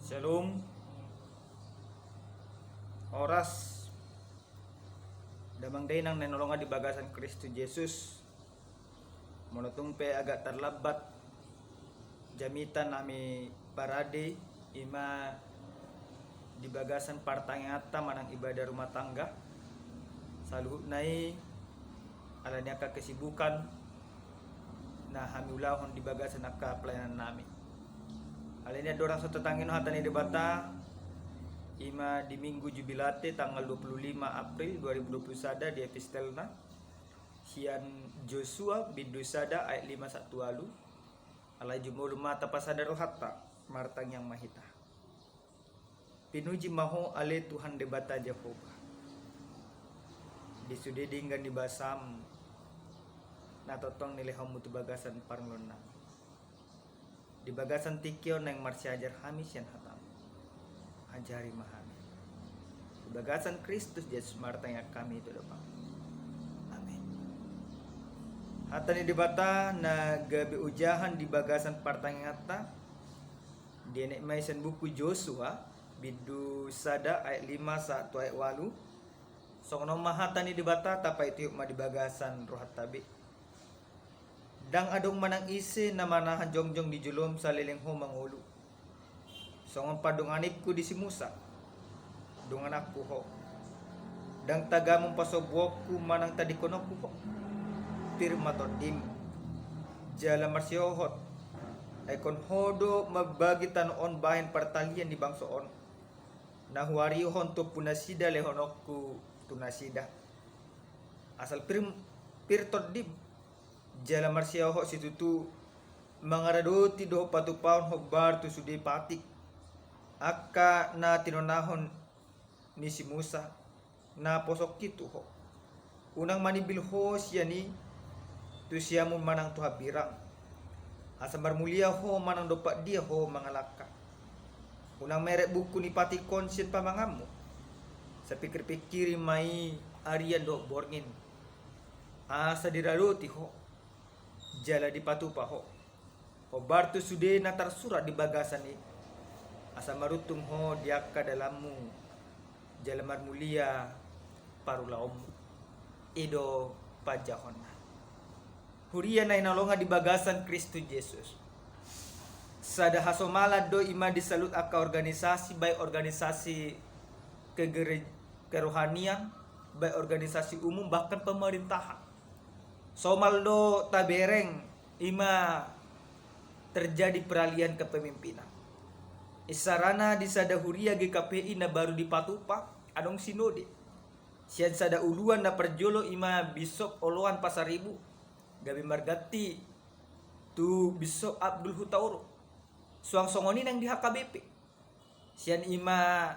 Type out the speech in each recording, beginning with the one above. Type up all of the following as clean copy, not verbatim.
Shalom, oras damang day nang nanolongan di bagasan Kristo Jesus. Monotong pe agak terlambat jamitan nami parade ima di bagasan partangata manang ibadah rumah tangga. Saluhut nai alanya ka kesibukan na hamulahon di bagasan aka pelayanan nami. Alanya dorang so tetangin hatani debata ima di minggu jubilate tanggal 25 April 2021 di epistelna sian Joshua bindu sada ayat 51 alu alai jumul mata pasadaro hatta martang yang mahita pinuji maho ale Tuhan debata Jehovah disudeding gan dibasam na totong nilai hamu tu bagasan parlona di bagasan tikio neng marsi ajar hamis yang hatam ajari mahami di bagasan Kristus Yesus martang yang kami itu depan amin hatani debata na gabi ujahan di bagasan partangata di nek maisen buku Joshua bidu sada ayat 5 1 ayat 8 song no mahatani debata tapai tiup ma di bagasan rohat tabi dang adong manang isi na manahan jongjong di julom sa lilingho mangulu songon padunganipku di si Musa dungan aku ho dang tagamong pasobwokku manang tadikonokku ho pirma todim jala marsiohot ay kon hodo magbagi tanoon bahin partalian di bangsoon nahuarihon to punasida lehonokku tunasida asal pir todim jala marsiyaho situtu mangaradoti do patupaon hobbar tu sudi patik akka na tinonahon ni si Musa na posok kitu ho unang manibil ho siya ni tu siya mo manang tuha birang asa marmulia ho manang dopak dia ho mangalaka unang merek buku ni pati konsen pamangamu sa pikir-pikiri mai arian do borngin asa diraruti ho jala di patupa ho bartu sude na tersurat di bagasan ni asa marutung ho diaka dalammu jala marmulia parulaom ido pajahona huria na inalonga di bagasan Kristus Yesus sada hasomala do ima disalut aka organisasi baik organisasi kerohanian baik organisasi umum bahkan pemerintahan somaldo tabereng ima terjadi peralihan kepemimpinan isarana di sada huria GKPI na baru dipatupa adong sinode sian sada uluan na perjolo ima bisop oloan pasaribu gabi margati tu bisop Abdul Hutauro suang songoni nang di HKBP sian ima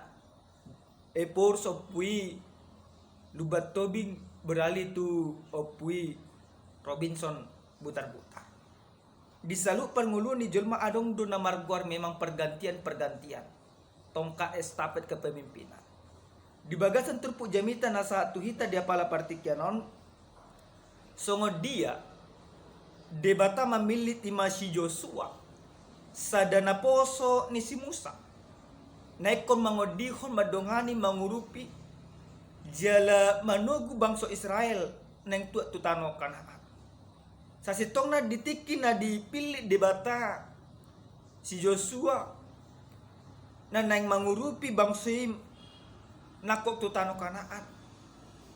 epor sopui lubat tobing beralih tu opui Robinson butar-butar disalu pengulu ni julma adong do na marguar memang pergantian tongkat estafet kepemimpinan di bagasan turpu jamita nasa tuhita dia pala partikianon songo dia debata memilih tima si Joshua sadana poso ni si Musa naikon mangodihon madongani mangurupi jala manugu bangso Israel neng tuat tutano Kanaan sasitong na ditiki na dipilih debata si Joshua na nang mangurupi bangsim nakok tutano Kanaan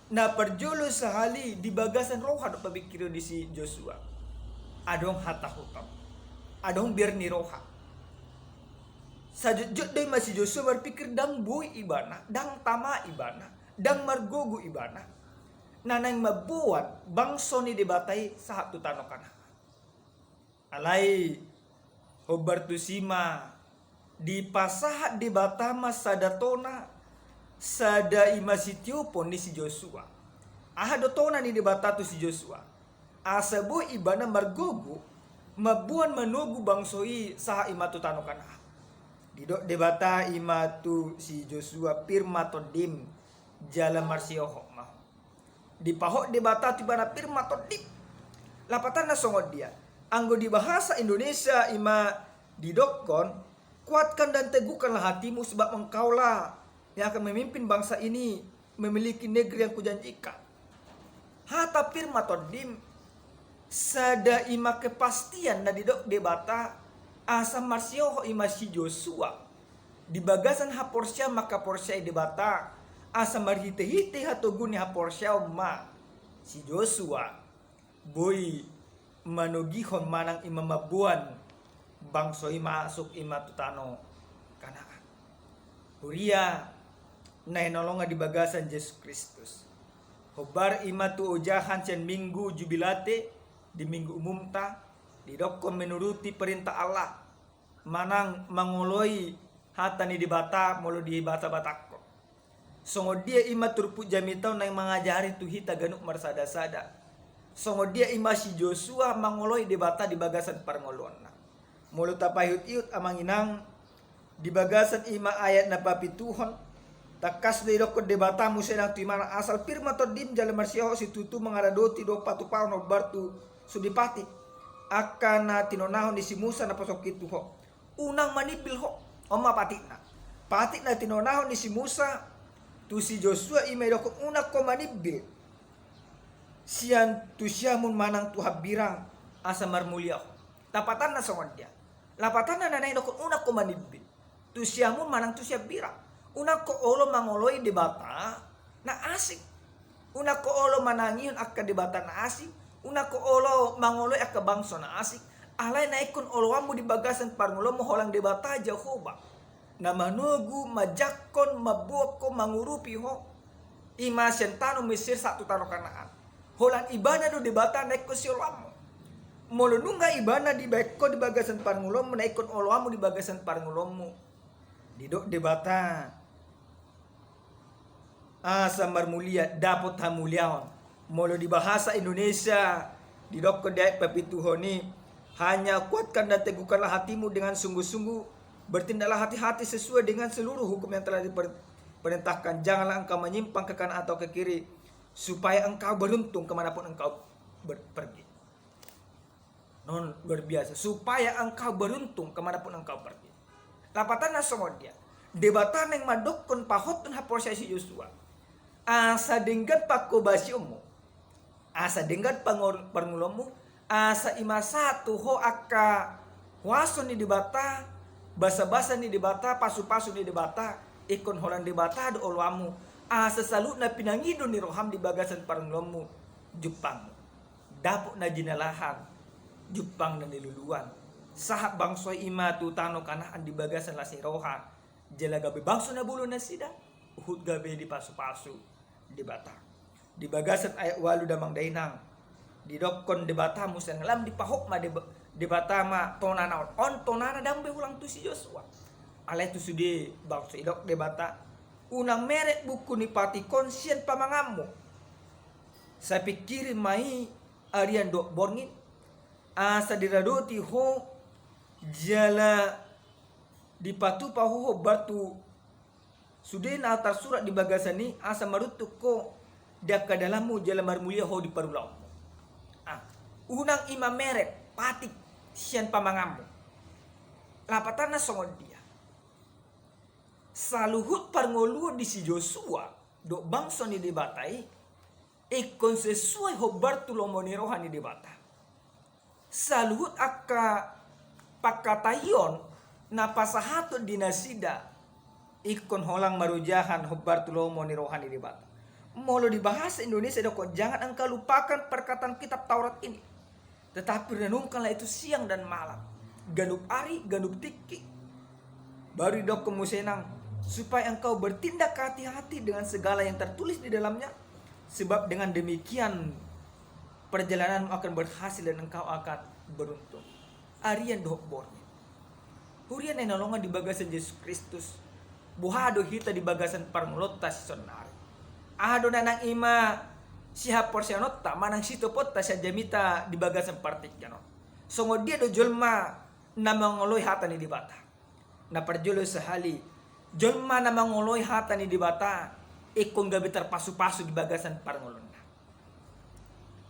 na perjolo sahali di bagasan roha do pabikiro di si Joshua adong hatahutam adong birni roha sajujud day masih Joshua berpikir dang boy ibana dang tama ibana dang margogo ibana nanang mabuat bangso ni debatay sa tutano Kanaan alay hobartusima di pasahat debata masadatona sada imasityo pon ni si Joshua ahadotona ni debata tu si Joshua asabo ibana margogo mabuan manugu bangsoi sa imatutano Kanaan didok debata imatu si Joshua pirma todim jala marsioho maho di pahok debata tibana pirma todip lapatan na songod dia anggo di bahasa Indonesia ima didokon Kuatkan dan teguhkanlah hatimu, sebab engkaulah yang akan memimpin bangsa ini memiliki negeri yang kujanjikan. Hata firma todim sada ima kepastian na didok debata asa marsio ima si Joshua di bagasan haporsya maka porsya debata asa marhite-hite hatoguni haporsya ma si Joshua boy manugihon manang ima mabuan bangso ima asuk ima tutano Kanaan. Huria na inolonga di bagasan Yesus Kristus. Hobar ima tu ujahan sen minggu jubilate di minggu umum ta didokon menuruti perintah Allah manang mangoloi hatani di bata molo di bata-batako. Songo dia ima turpu jamitau nang mengajari tu hita ganuk marsada-sada. Songo dia ima si Joshua mangoloi di bata di bagasan parngolona. Molo tapayut-iut amanginang di bagasan ima ayat na papituhon takas de dokon debata musenang timana asal firma todim jalan marsiho si tutu mengaradoti do patu paun bartu sudipati akan tinonahon di si Musa na pasok itu ho unang manibil ho oma patik na tinonahon di si Musa tu si Joshua ime dokon unak ko manibil sian tu siamun manang tu habirang asa marmulia ho tapatan na songon dia lapatan na nanay dokon unak ko manibil tu siamun manang tu siabirang una ko olo mangoloi debata na asik. Una ko olo manangihon akka debata na asik. Una ko olo mangoloi akka bangso na asik. Alay na ikon olowamu di bagasan parngulo mo holang debata Jehovah. Na manugu, majakon, mabuok ko, mangurupi ho. Ima sentano Mesir satu tano Kanaan. Holang ibana do debata na ikon si olowamu. Molo nunga ibana di beko di bagasan parngulo mo na ikon olowamu di bagasan parngulo mo. Didok debata asa marmulia dapat hamuliaon. Molo di bahasa Indonesia di dok kedai papituhoni hanya kuatkan dan teguhkanlah hatimu dengan sungguh-sungguh, bertindaklah hati-hati sesuai dengan seluruh hukum yang telah diperintahkan. Janganlah engkau menyimpang ke kanan atau ke kiri, supaya engkau beruntung kemanapun engkau pergi. Non luar biasa, supaya engkau beruntung kemanapun engkau pergi. Lapatan nasomod dia debatan yang madokon pahotun haprosesi Joshua asa denggat pakobasyomu asa denggat parngulommu asa ima satu ho akka wason ni debata basa-basa ni debata pasu-pasu ni debata ikon holan debata do olwamu asa salut na pinangido ni roham di bagasan parngulommu Jepang dapok na jinalahan Jepang na niluluan sahab bangso ima tu tano Kanaan di bagasan lasi roha jela gabe bangso na bulu na sida uhud gabe di pasu-pasu di bata di bagasan ayat walu damang dainang di dokon di bata musen lam di pahok ma di bata ma tonana on tonana dambe ulang tu si Joshua alai tu sudi bangso idok di bata unang merek buku ni pati konsien pamangamu saya pikirin mai arian dok borngin asa diradoti ho jala di patu pahu batu sudah atar surat di bagasan ni asa marutuk ko dak kadalamu jala marmulia ho di parulau. Unang ima merek patik sian pamangamu. Lapatan na songon dia. Saluhut parngolu di si Joshua do bangso ni debatai ikon sesuai ho bartulomo ni rohani debata. Saluhut akka pakatayon na pasahato dinasida ikon holang marujahan hobar tulomo ni rohani debata. Molo di bahasa Indonesia dok jangan engkau lupakan perkataan kitab Taurat ini. Tetapi renungkanlah itu siang dan malam. Ganuk ari, ganuk tiki. Baru dok kemusenang supaya engkau bertindak hati-hati dengan segala yang tertulis di dalamnya. Sebab dengan demikian perjalananmu akan berhasil dan engkau akan beruntung. Arian dok bornya. Hurian yang nolongan di bagasan Yesus Kristus. Buhado hita di bagasan parngulota si sonari. Ahado nanang ima siha porsianota manang sitopota sa jamita di bagasan partik jano. Songo dia do jolma na mangoloy hata ni di bata. Na parjolo sahali jolma na mangoloy hata ni di bata ikong gabi terpasu-pasu di bagasan parngulona.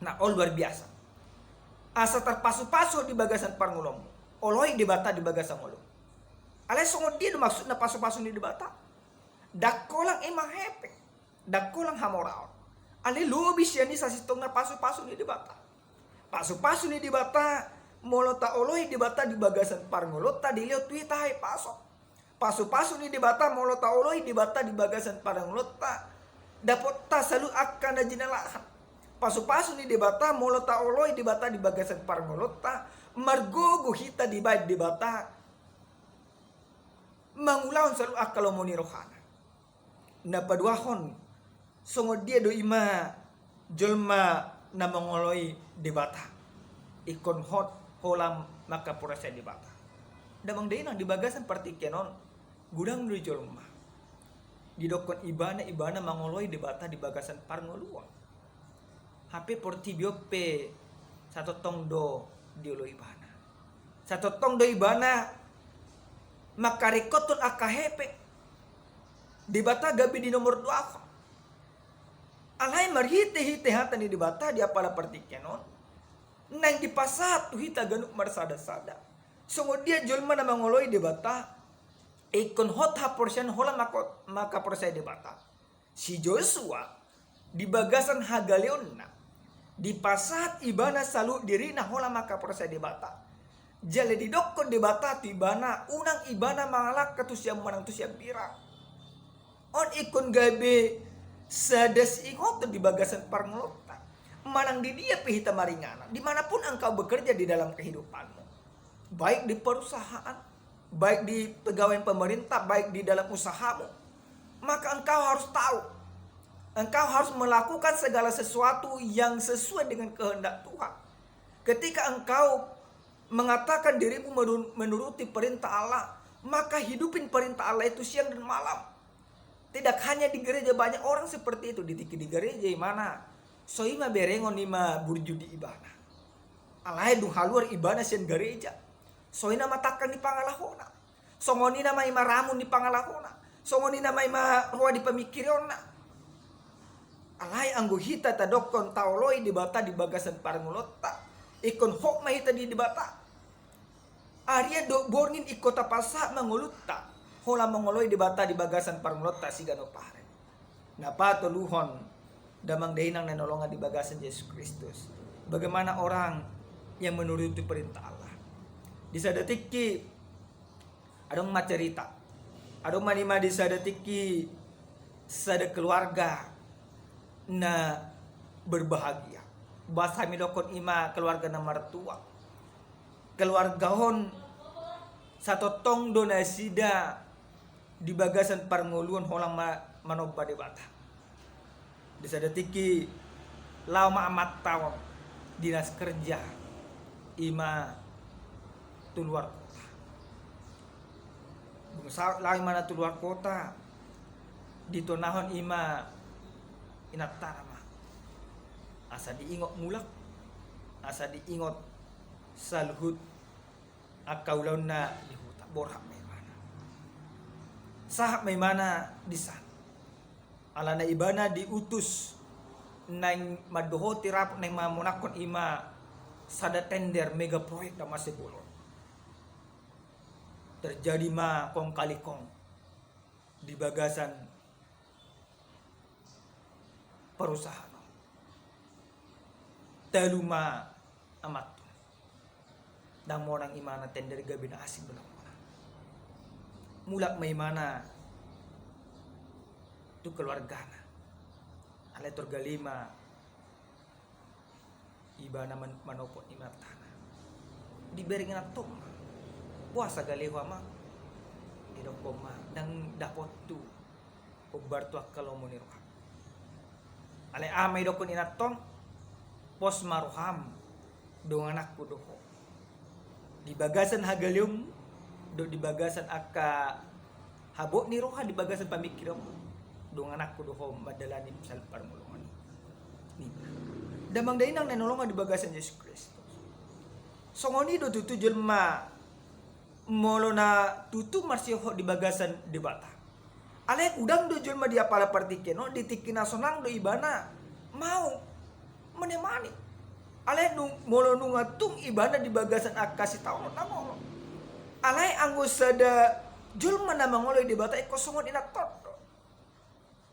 Na luar biasa. Asa terpasu-pasu di bagasan parngulom. Oloy di bata di bagasan ngolo. Ale songo dia do maksud na pasu-pasu ni debata. Dakolang emang hepe. Dakolang hamorao. Ale lobi siya ni sa sistong na pasu-pasu ni debata. Pasu-pasu ni debata. Molota olohi debata di bagasan parngolota di leo tuita hai paso. Pasu-pasu ni debata molota olohi debata di bagasan parngolota. Dapat ta salu akan na jinalahan. Pasu-pasu ni debata molota olohi debata di bagasan parngolota. Margogo hita di bait debata. Mangulaon salu akal moni rohana. Napaduahon songo dia do ima jelma na mangoloi debata. Ikon hot holam maka proses debata. Damang denang di bagasan partikenon gudang do jelma. Didokon ibana mangoloi debata di bagasan parngoluan. HP portibiope satu tong do diolo ibana. Satu tong do ibana makarikotun akahepe debata gabi di nomor 2. Alai marhite hata ni debata dia pala partikenon. Nang di pasatu hita ganuk marsada-sada. Songo dia jolma na mangoloi debata. Ikon hot ha porsian hola maka porsian debata. Si Joshua di bagasan hagaleonna. Di pasat ibana salu diri na hola maka porsian debata. Jale di dokon debata tibana unang ibana mangalak katus yang manang tus yang pira. On ikon gabe sadas ingot di bagasan parngolota. Manang di dia pihita maringana. Dimanapun engkau bekerja di dalam kehidupanmu. Baik di perusahaan. Baik di pegawai pemerintah. Baik di dalam usahamu. Maka engkau harus tahu. Engkau harus melakukan segala sesuatu yang sesuai dengan kehendak Tuhan. Ketika engkau mengatakan dirimu menuruti perintah Allah. Maka hidupin perintah Allah itu siang dan malam. Tidak hanya di gereja, banyak orang seperti itu. Di gereja mana? Soima berengon ima burjudi ibana. Alai dung haluar ibana sian gereja. Soina matakan di pangalahona. Songoni nama ima ramun di pangalahona. Songoni nama ima ruwa di pemikirona. Alai anggo hita tadokon taoloi di bata di bagasan parngolota. Ikon hok mahita di bata. Arya do borngin ikota pasak mangolutta. Hola mangoloi di bata di bagasan parngolota sigano pare. Napato luhon damang dahinang nanolongan di bagasan Yesus Kristus. Bagaimana orang yang menuruti perintah Allah. Di sadatiki adong macerita. Adong manima di sadatiki sada keluarga na berbahagia. Bahasa midokon ima keluarga na martua. Keluargahon satu tong do nasida di bagasan parngoluan holang manoba debata. Bisa detiki lama amat tawon dinas kerja ima tuluar kota. Bungsa lain mana tuluar kota ditonahon ima inatarama. Asa diingot mulak, asa diingot salhut akaulaun na dihuta borhak may mana. Sahak may mana di sana. Alana ibana diutus nang madoho tirap nang mamunakon ima sada tender mega proyek da masibulon. Terjadi ma kong kali kong di bagasan perusahaan. Taluma amat. Dan morang imana tender gabi na asing belang orang. Mulak may mana itu keluargana. Ale torgalima ibana manopon ima tanah. Dibering na tom. Puasa galewa ma. Idokoma nang dapot tu. Ubartu akalo muniroha. Ale amay dokon inatom pos maruham dong anakku doho. Di bagasan hagalium do di bagasan aka habok ni roha di bagasan pamikiram. Dong anakku doho madalani sal parmulungan. Ni. Damang dainang nanolongan di bagasan Yesus Kristus. Songoni do tutu jelma molo na tutu marsiho di bagasan debata. Ale udang do jelma dia pala partikeno ditikina sonang do ibana mau menemani. Ale molo nungatung ibana di bagasan akasi taon namo. Ale anggo sada Jul mana mangoloi di bata iko songon ina toto.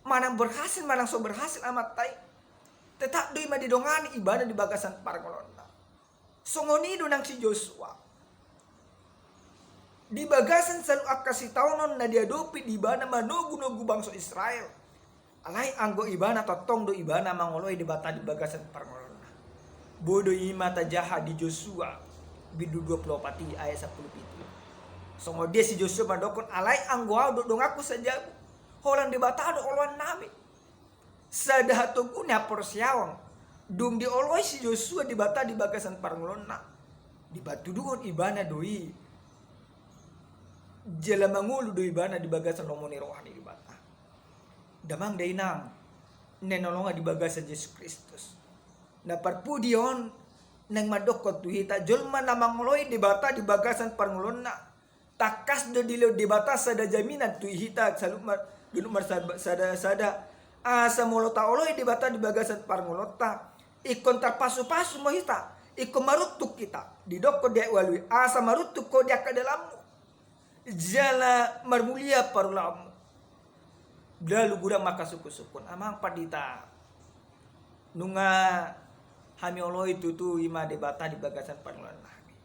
Manang berhasil, manang so berhasil amat tai. Tetap doi ma didongani ibadah di bagasan parngolonna. Songoni do nang si Joshua. Di bagasan selalu akasi taunon na diadopi di ibana manogu-nogu bangsa Israel. Alai anggo ibana totong do ibana mangoloi di bata di bagasan parngolonna. Bodo ima tajaha di Joshua. Bidu 24 ayat 10. Songo dia si Joshua madokon alai anggo do dong aku saja. Holang di bata do oloan nami. Sadah tugunya porsiawang. Dung di oloi si Joshua di bata di bagasan parngolonna. Di batu dugon ibana doi. Jala mangulu do ibana di bagasan lomoni rohani di bata. Damang dainang nenolonga di bagasan Yesus Kristus. Na parpudion nang madokot tuhita jolma na mangoloi di bata di bagasan parngolonna. Takas do dilo di bata sada jaminan tuhita salumar gunumar sada asa molota oloi di bata di bagasan parngolota. Ikon terpasu-pasu mohita. Ikon marutuk kita. Di doko dia walui asa marutuk ko dia ke dalammu. Jala marmulia parulamu. Lalu gudang maka suku-sukun. Amang padita. Nunga hami oloi tutu ima debata di bagasan panulan nami.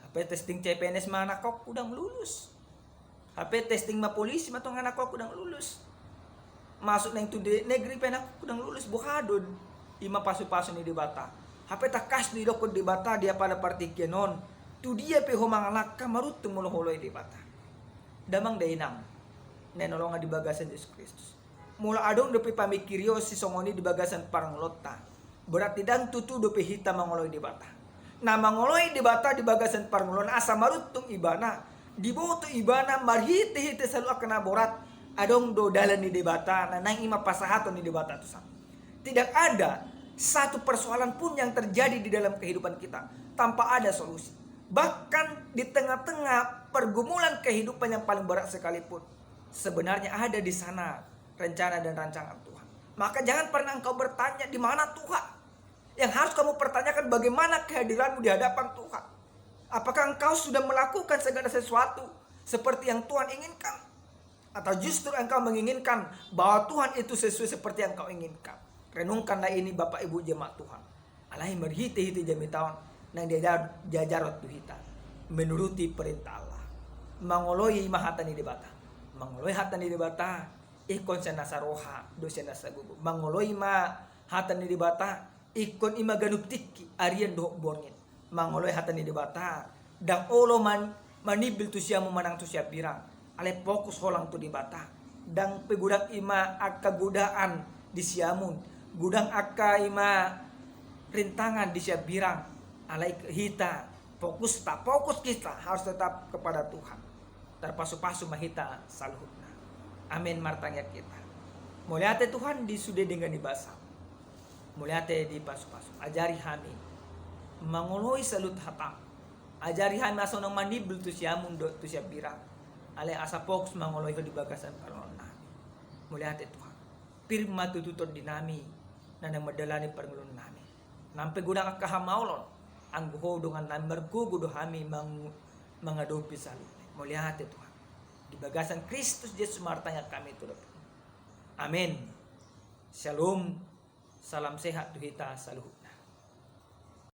HP testing CPNS mana kok udang lulus. HP testing ma polisi matong anak kok udang lulus. Masuk nang tu negeri penak udang lulus buhadon. Ima pasu-pasu ni debata. HP takas di dokod debata dia pada partikenon. Tu dia pe homangalak kamarut tumulo holoi debata. Damang dainang. Nenolonga di bagasan Yesus Kristus. Mula adong dope pamikirio si songoni di bagasan paranglotta. Berarti dan tutu dope hita mangoloi debata. Na mangoloi debata di bagasan parangolon asa marutung ibana. Di boto ibana marhite-hite selalu akan aborat. Adong do dalan ni debata na nang ima pasahaton ni debata tu sama. Tidak ada satu persoalan pun yang terjadi di dalam kehidupan kita tanpa ada solusi. Bahkan di tengah-tengah pergumulan kehidupan yang paling berat sekalipun, sebenarnya ada di sana rencana dan rancangan Tuhan. Maka jangan pernah engkau bertanya di mana Tuhan. Yang harus kamu pertanyakan bagaimana kehadiranmu di hadapan Tuhan. Apakah engkau sudah melakukan segala sesuatu seperti yang Tuhan inginkan? Atau justru engkau menginginkan bahwa Tuhan itu sesuai seperti yang engkau inginkan? Renungkanlah ini Bapak Ibu jemaat Tuhan. Alai merhiti-hiti jami tahun nang dia jajarot tuhita. Menuruti perintah Allah. Mangoloi mahatani debata. Mangoloi hatani debata. Ikon senasa roha do senasa gugu. Mangoloi mahatani debata. Ikon ima ganuptiki arian do borngin. Mangoloi hatani debata. Dang olo manibil tu siamu manang tu siap birang. Ale fokus holang tu debata. Dang pegudang ima akagudaan di siamun. Gudang akka ima rintangan di siap birang. Alai hita fokus kita harus tetap kepada Tuhan. Terpasu-pasu mahita saluhutna. Amin martangya kita. Muliate Tuhan disude dengan dibasa. Muliate di pasu-pasu. Ajari kami mangoloi salut hatam. Ajari kami asonang manibel tu siamun do tu siap birang. Alai asa fokus mangoloi di bagasan kalon nami. Muliate Tuhan. Pirma tututon dinami na nang madalani parngulon nami. Nampe gudang akahamaulon ang buho dengan number gugudo kami mengadopi salut. Muliate Tuhan. Di bagasan Kristus Yesus martanya kami turut. Amin. Shalom. Salam sehat tuhita saluhu.